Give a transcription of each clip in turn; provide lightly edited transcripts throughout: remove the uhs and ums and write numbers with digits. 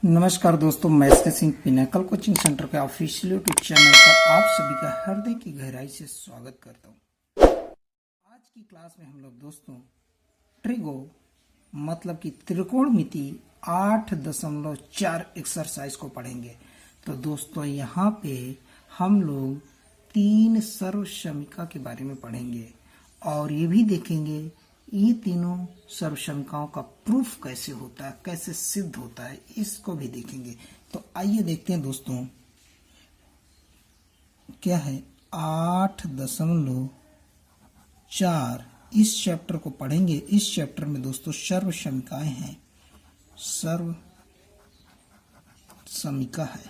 नमस्कार दोस्तों, मैं एस के सिंह पिनाकल कोचिंग सेंटर के ऑफिशियल यूट्यूब चैनल पर आप सभी का हृदय की गहराई से स्वागत करता हूं। आज की क्लास में हम लोग दोस्तों ट्रिगो मतलब कि त्रिकोणमिति 8.4 एक्सरसाइज को पढ़ेंगे। तो दोस्तों यहाँ पे हम लोग 3 सर्वसमीका के बारे में पढ़ेंगे और ये भी देखेंगे ये तीनों सर्वसमीकाओं का प्रूफ कैसे होता है, कैसे सिद्ध होता है, इसको भी देखेंगे। तो आइए देखते हैं दोस्तों क्या है 8.4 इस चैप्टर को पढ़ेंगे। इस चैप्टर में दोस्तों सर्वसमीकाएं हैं, सर्वसमीका है।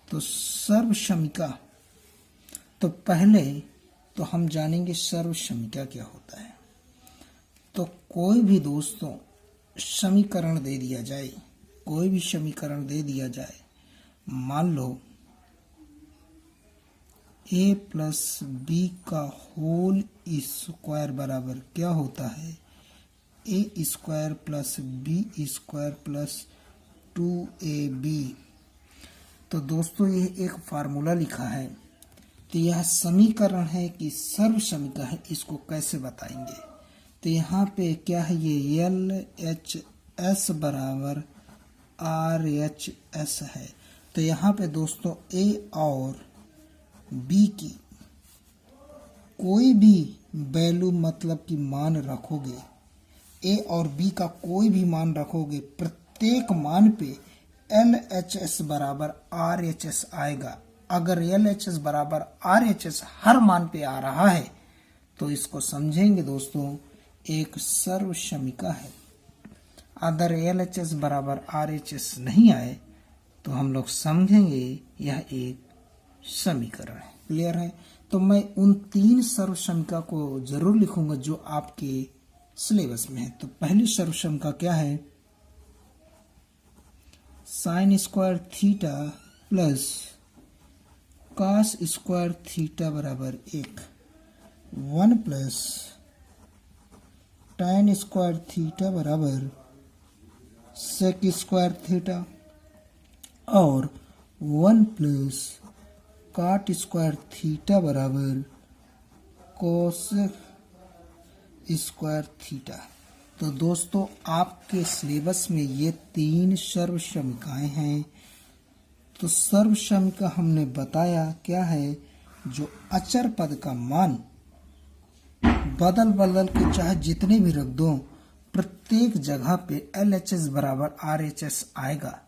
तो सर्वसमीका तो पहले तो हम जानेंगे सर्वसमीका क्या होता है। तो कोई भी दोस्तों समीकरण दे दिया जाए, कोई भी समीकरण दे दिया जाए, मान लो a प्लस बी का होल स्क्वायर बराबर क्या होता है a square plus B square plus 2ab। तो दोस्तों ये एक फार्मूला लिखा है। तो यह समीकरण है कि सर्वसमीका है, इसको कैसे बताएंगे। तो यहाँ पे क्या है, ये LHS बराबर RHS है। तो यहाँ पे दोस्तों A और B की कोई भी वैल्यू मतलब कि मान रखोगे, A और B का कोई भी मान रखोगे, प्रत्येक मान पे LHS बराबर RHS आएगा। अगर LHS बराबर RHS हर मान पे आ रहा है तो इसको समझेंगे दोस्तों एक सर्वसमीका है। अगर LHS बराबर RHS नहीं आए तो हम लोग समझेंगे यह एक समीकरण है। क्लियर है। तो मैं उन 3 सर्वसमीका को जरूर लिखूंगा जो आपके सिलेबस में है। तो पहली सर्वसमीका क्या है, sine square theta plus cos square theta बराबर 1 प्लस tan स्क्वायर थीटा बराबर सेक स्क्वायर थीटा और 1 प्लस कॉट स्क्वायर थीटा बराबर कोस स्क्वायर थीटा। तो दोस्तों आपके सिलेबस में ये 3 सर्वसमीकाएं हैं। तो सर्वसमीका हमने बताया क्या है, जो अचर पद का मान बदल के चाहे जितने भी रख दो, प्रत्येक जगह पे LHS बराबर RHS आएगा।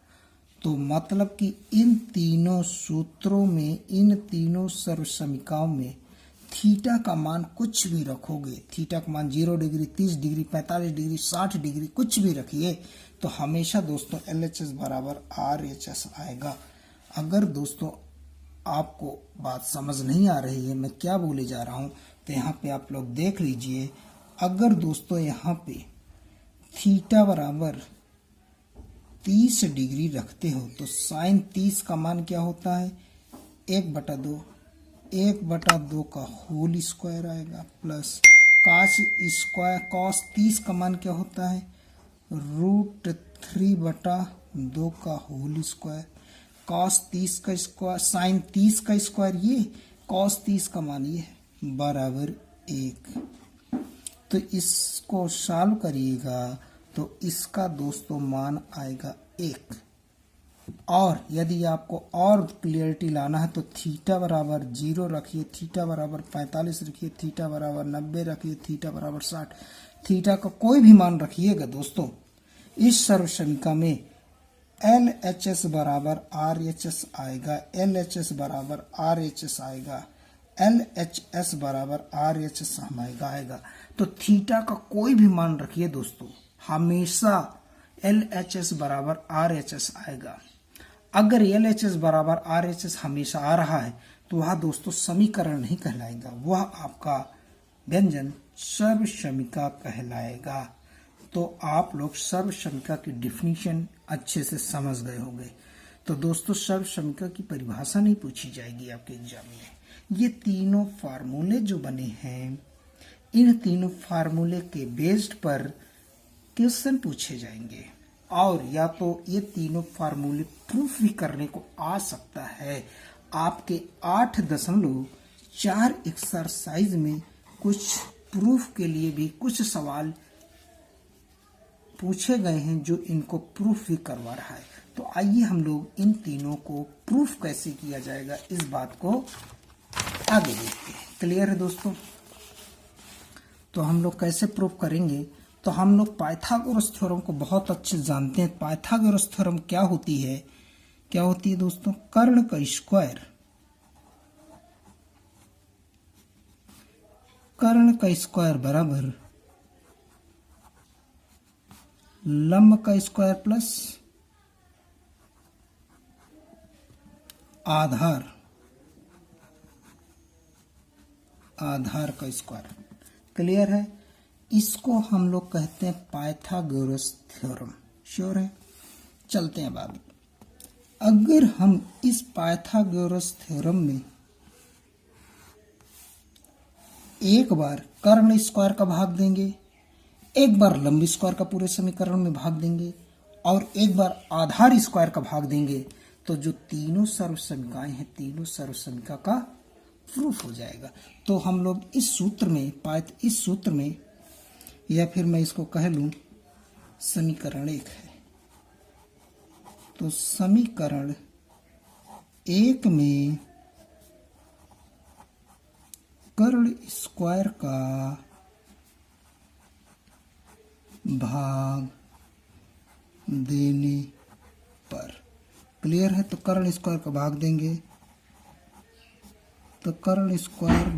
तो मतलब कि इन तीनों सूत्रों में, इन तीनों सर्वसमीकाओं में थीटा का मान कुछ भी रखोगे, थीटा का मान 0 डिग्री, 30 डिग्री, 45 डिग्री, 60 डिग्री, कुछ भी रखिए तो हमेशा दोस्तों LHS बराबर RHS आएगा। अगर दोस्तों आपको बात समझ नहीं आ रही है मैं क्या बोले जा रहा हूँ, तो यहाँ पे आप लोग देख लीजिए। अगर दोस्तों यहाँ पे थीटा बराबर 30 डिग्री रखते हो तो साइन 30 का मान क्या होता है, 1/2 का होल स्क्वायर आएगा, प्लस कॉस 30 का मान क्या होता है, √3/2 का होल स्क्वायर, कॉस 30 का स्क्वायर, साइन 30 का स्क्वायर ये, कॉस 30 का मान ये बराबर 1। तो इसको सॉल्व करिएगा तो इसका दोस्तों मान आएगा 1। और यदि आपको और क्लियरिटी लाना है तो थीटा बराबर 0 रखिए, थीटा बराबर 45 रखिए, थीटा बराबर 90 रखिए, थीटा बराबर 60, थीटा का कोई भी मान रखिएगा दोस्तों। इस सर्वसमीका में LHS बराबर RHS आएगा, LHS बराबर RHS आएगा, LHS बराबर RHS हमारा आएगा। तो थीटा का कोई भी मान रखिए दोस्तों, हमेशा LHS बराबर RHS आएगा। अगर LHS बराबर RHS हमेशा आ रहा है तो वह दोस्तों समीकरण नहीं कहलाएगा, वह आपका व्यंजन सर्वसमीका कहलाएगा। तो आप लोग सर्वसमीका की डिफिनीशन अच्छे से समझ गए होंगे। तो दोस्तों सर्वसमीका की परिभाषा नहीं पूछी जाएगी आपके एग्जाम में। ये तीनों फार्मूले जो बने हैं, इन तीनों फार्मूले के बेस्ड पर क्वेश्चन पूछे जाएंगे। और या तो ये तीनों फार्मूले प्रूफ भी करने को आ सकता है। आपके 8.4 एक्सरसाइज में कुछ प्रूफ के लिए भी कुछ सवाल पूछे गए हैं जो इनको प्रूफ भी करवा रहा है। तो आइए हम लोग इन तीनों को प्रूफ कैसे किया जाएगा इस बात को आगे देखते हैं। क्लियर है दोस्तों? तो हम लोग कैसे प्रूफ करेंगे? तो हम लोग पाइथागोरस थ्योरम को बहुत अच्छे जानते हैं। पाइथागोरस थ्योरम क्या होती है? क्या होती है दोस्तों? कर्ण का स्क्वायर, कर्ण का स्क्वायर बराबर लंब का स्क्वायर प्लस आधार का स्क्वायर। क्लियर है? इसको हम लोग कहते हैं पाइथागोरस थ्योरम। श्योर है? चलते हैं आगे। अगर हम इस पाइथागोरस थ्योरम में एक बार कर्ण स्क्वायर का भाग देंगे, एक बार लंब स्क्वायर का पूरे समीकरण में भाग देंगे और एक बार आधार स्क्वायर का भाग देंगे, तो जो तीनों सर्वसमीकाएं हैं तीनों सर्वसमीका का प्रूफ हो जाएगा। तो हम लोग इस सूत्र में या फिर मैं इसको कह लूं समीकरण 1 है। तो समीकरण 1 में कर्ण स्क्वायर का भाग देने पर, क्लियर है? तो कर्ण स्क्वायर का भाग देंगे तो कर्ण स्क्वायर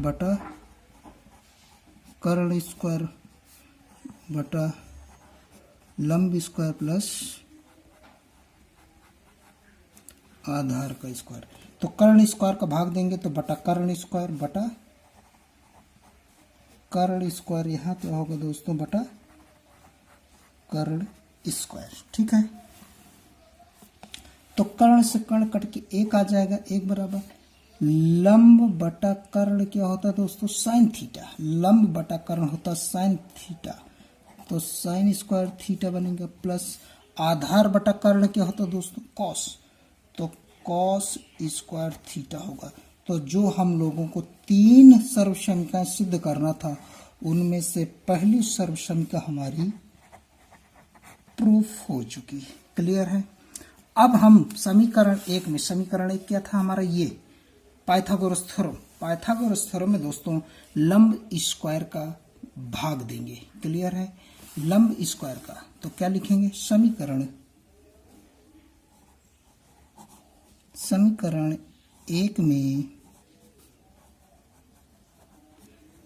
बटा लंब स्क्वायर प्लस आधार का स्क्वायर। तो कर्ण स्क्वायर का भाग देंगे तो बटा कर्ण स्क्वायर बटा कर्ण स्क्वायर, यहाँ क्या होगा दोस्तों? बटा कर्ण स्क्वायर। ठीक है? तो कर्ण से कर्ण कट के एक आ जाएगा, एक बराबर लंब बटा कर्ण क्या होता है दोस्तों? Sine theta. लंब बटा कर्ण होता साइन थीटा, तो साइन स्क्वायर थीटा बनेगा प्लस आधार बटा कर्ण क्या होता है दोस्तों? कॉस, तो कॉस स्क्वायर थीटा होगा। तो जो हम लोगों को 3 सर्वसमीकाएं सिद्ध करना था उनमें से पहली सर्वसमीका हमारी प्रूफ हो चुकी है। क्लियर है? अब हम समीकरण 1 में, समीकरण 1 क्या था हमारा? ये पाइथागोरस थ्योरम में दोस्तों लंब स्क्वायर का भाग देंगे। क्लियर है? लंब स्क्वायर का तो क्या लिखेंगे? समीकरण 1 में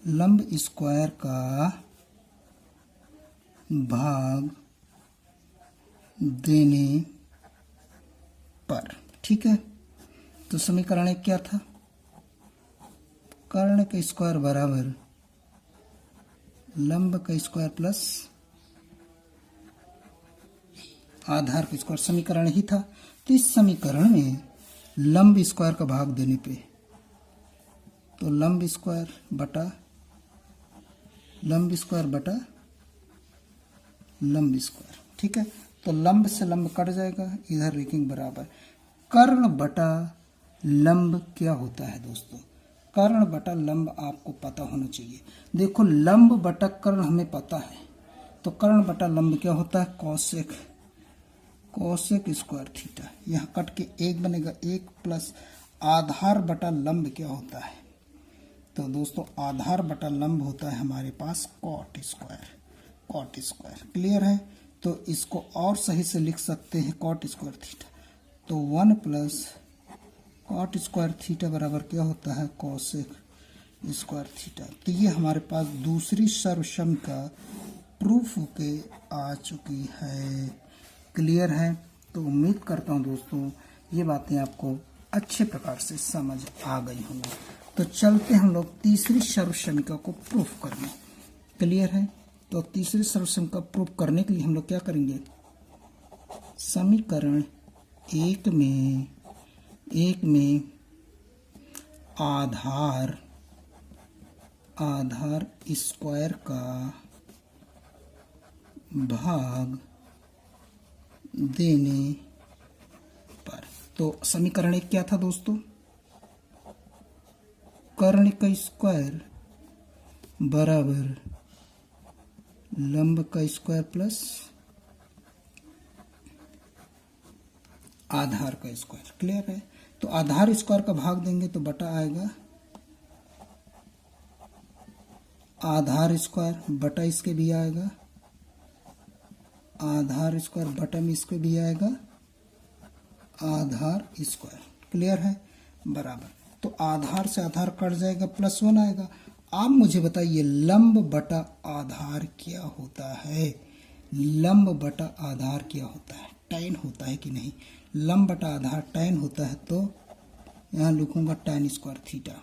लंब स्क्वायर का भाग देने पर। ठीक है? तो समीकरण 1 क्या था? कर्ण का स्क्वायर बराबर लंब का स्क्वायर प्लस आधार का स्क्वायर, समीकरण ही था। तो इस समीकरण में लंब स्क्वायर का भाग देने पे तो लंब स्क्वायर बटा लंब स्क्वायर। ठीक है? तो लंब से लंब कट जाएगा, इधर रेखिंग बराबर कर्ण बटा लंब क्या होता है दोस्तों? कर्ण बटा लंब आपको पता होना चाहिए। देखो लंब बटा कर्ण हमें पता है, तो कर्ण बटा लंब क्या होता है? Cosec square theta. यहाँ कट के एक बनेगा, एक प्लस आधार बटा लंब क्या होता है? तो दोस्तों आधार बटा लंब होता है हमारे पास कॉट स्क्वायर। क्लियर है? तो इसको और सही से लिख सकते हैं कॉट स्क्वायर थीटा, तो 1 प्लस कॉट स्क्वायर थीटा बराबर क्या होता है? Cosec square theta. तो ये हमारे पास दूसरी सर्वसमीका प्रूफ होके आ चुकी है। क्लियर है? तो उम्मीद करता हूँ दोस्तों ये बातें आपको अच्छे प्रकार से समझ आ गई होंगी। तो चलते हम लोग तीसरी सर्वसमीका को प्रूफ करने। क्लियर है? तो तीसरी सर्वसमीका प्रूफ करने के लिए हम लोग क्या करेंगे? समीकरण 1 में आधार स्क्वायर का भाग देने पर। तो समीकरण एक क्या था दोस्तों, कर्ण का स्क्वायर बराबर लंब का स्क्वायर प्लस आधार का स्क्वायर। क्लियर है। तो आधार स्क्वायर का भाग देंगे तो बटा आएगा आधार स्क्वायर, बटा इसके भी आएगा आधार स्क्वायर, बटा में इसके भी आएगा आधार स्क्वायर। क्लियर है। बराबर, तो आधार से आधार कट जाएगा, +1 आएगा। आप मुझे बताइए लंब बटा आधार क्या होता है। लंब बटा आधार क्या होता है, tan होता है कि नहीं। लंब बटा आधार tan होता है, तो यहाँ लिखूंगा tan स्क्वायर थीटा।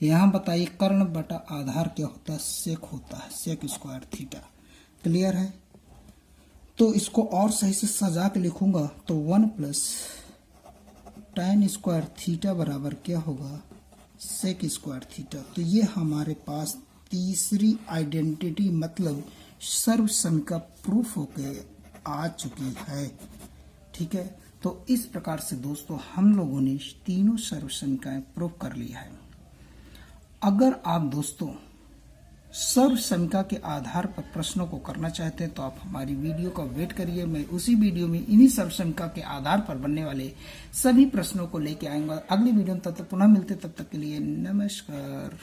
यहाँ बताइए कर्ण बटा आधार क्या होता है, सेक होता है, सेक स्क्वायर थीटा। क्लियर है। तो इसको और सही से सजा के लिखूंगा तो 1 प्लस tan स्क्वायर थीटा बराबर क्या होगा, सेक स्क्वायर थीटा। तो ये हमारे पास तीसरी आइडेंटिटी मतलब सर्वसमिका प्रूफ होके आ चुकी है। ठीक है। तो इस प्रकार से दोस्तों हम लोगों ने तीनों सर्वसमिकाएं प्रूफ कर लिया है। अगर आप दोस्तों सर्वसमिका के आधार पर प्रश्नों को करना चाहते हैं तो आप हमारी वीडियो का वेट करिए। मैं उसी वीडियो में इन्हीं सर्वसमिका के आधार पर बनने वाले सभी प्रश्नों को लेके आऊंगा अगली वीडियो में। तब तक पुनः मिलते, तब तक के लिए नमस्कार।